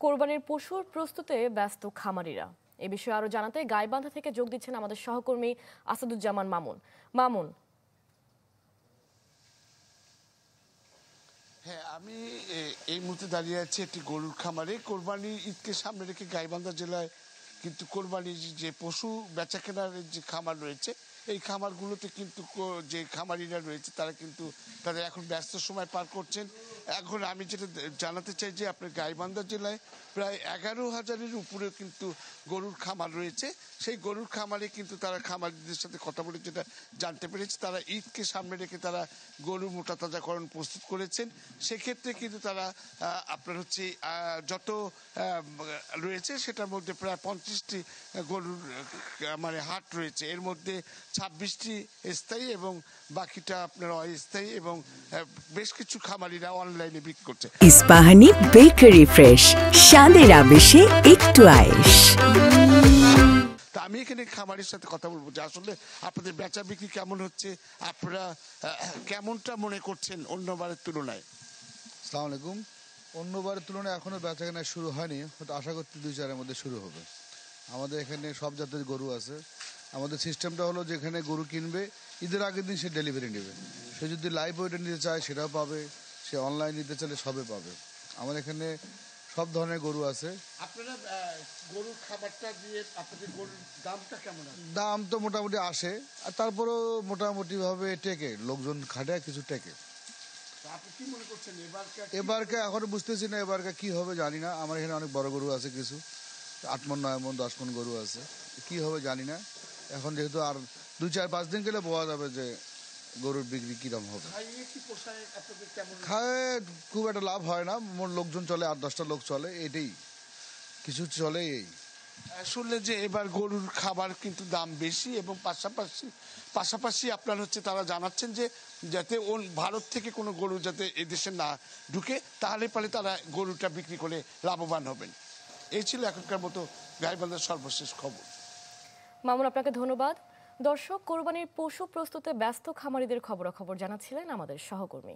কোরবানির পশুর প্রস্তুতে ব্যস্ত খামারিরা। এ বিষয়ে আরো জানাতে গাইবান্ধা থেকে যোগ দিচ্ছেন আমাদের সহকর্মী আসাদুজ্জামান মামুন। মামুন, হ্যাঁ, আমি এই মুহূর্তে দাঁড়িয়ে আছি একটি গরুর খামারে। কোরবানি ঈদকে সামনে রেখে গাইবান্ধা জেলায় কিন্তু কোরবানির যে পশু বেচা কেনার যে খামার রয়েছে, এই খামারগুলোতে কিন্তু যে খামারিরা রয়েছে তারা কিন্তু তাদের এখন ব্যস্ত সময় পার করছেন। এখন আমি যেটা জানাতে চাই যে আপনার গাইবান্ধা জেলায় প্রায় 11,000-এর উপরে কিন্তু গরুর খামার রয়েছে। সেই গরুর খামারে কিন্তু তারা খামারিদের সাথে কথা বলে যেটা জানতে পেরেছে, তারা ঈদকে সামনে রেখে তারা গরু মোটা তাজাকরণ প্রস্তুত করেছেন। সেক্ষেত্রে কিন্তু তারা আপনার হচ্ছে যত রয়েছে সেটার মধ্যে প্রায় 50টি গরুর মানে হাট রয়েছে। এর মধ্যে 26টি স্থায়ী এবং বাকিটা আপনার অস্থায়ী, এবং বেশ কিছু খামারিরা অনলাইনে বিক্রি করছে। ইস্পাহানি বেকারি ফ্রেশ, স্বাদের আবেশে একটু আয়েশ। তা আমি এখানে খামারের সাথে কথা বলবো যে আসলে আপনাদের বেচা বিক্রি কেমন হচ্ছে, আপনারা কেমনটা মনে করছেন অন্যবারের তুলনায়? আসসালামু আলাইকুম। অন্যবারের তুলনায় এখনও বেচাকেনা শুরু হয়নি, হয়তো আশা করতে 2-4 মধ্যে শুরু হবে। আমাদের এখানে সব জাতের গরু আছে। আমাদের সিস্টেমটা হলো যেখানে গরু কিনবে ঈদের আগের দিন সে ডেলিভারি নেবে। সে যদি লাইভ ওয়েটে নিতে চায় সেটাও পাবে, সে অনলাইন নিতে চাইলে সবে পাবে। আমার এখানে সব ধরনের গরু আছে। আপনারা গরুর খাবারটা দিয়ে আপনাদের গরুর দামটা কেমন? দাম তো মোটামুটি আসে, আর তারপরেও মোটামুটিভাবে টেকে, লোকজন খাটে কিছু টেকে। আপনি কি মনে করছেন এবারকে এখনো বুঝতেছি না, এবারকে কি হবে জানি না। আমার এখানে অনেক বড় গরু আছে, কিছু 8 মণ 9 মণ 10 মণ গরু আছে। কি হবে জানি না। এখন যেহেতু আর 2-4-5 দিন গেলে বোঝা যাবে যে গরুর বিক্রি কিরম হবে। খায় খুব একটা লাভ হয় না, মোট লোকজন চলে 8-10টা লোক চলে, এটাই কিছু চলে। এই শুনলে যে এবার গরুর খাবার কিন্তু দাম বেশি, এবং পাশাপাশি আপনার হচ্ছে তারা জানাচ্ছেন যে যাতে ভারত থেকে কোনো গরু যাতে এদেশে না ঢুকে, তাহলে পারে তারা গরুটা বিক্রি করে লাভবান হবেন। এই ছিল এখনকার মতো গাইবান্ধার সর্বশেষ খবর। মামুন, আপনাকে ধন্যবাদ। দর্শক, কোরবানির পশু প্রস্তুতে ব্যস্ত খামারিদের খবরাখবর জানাচ্ছিলেন আমাদের সহকর্মী।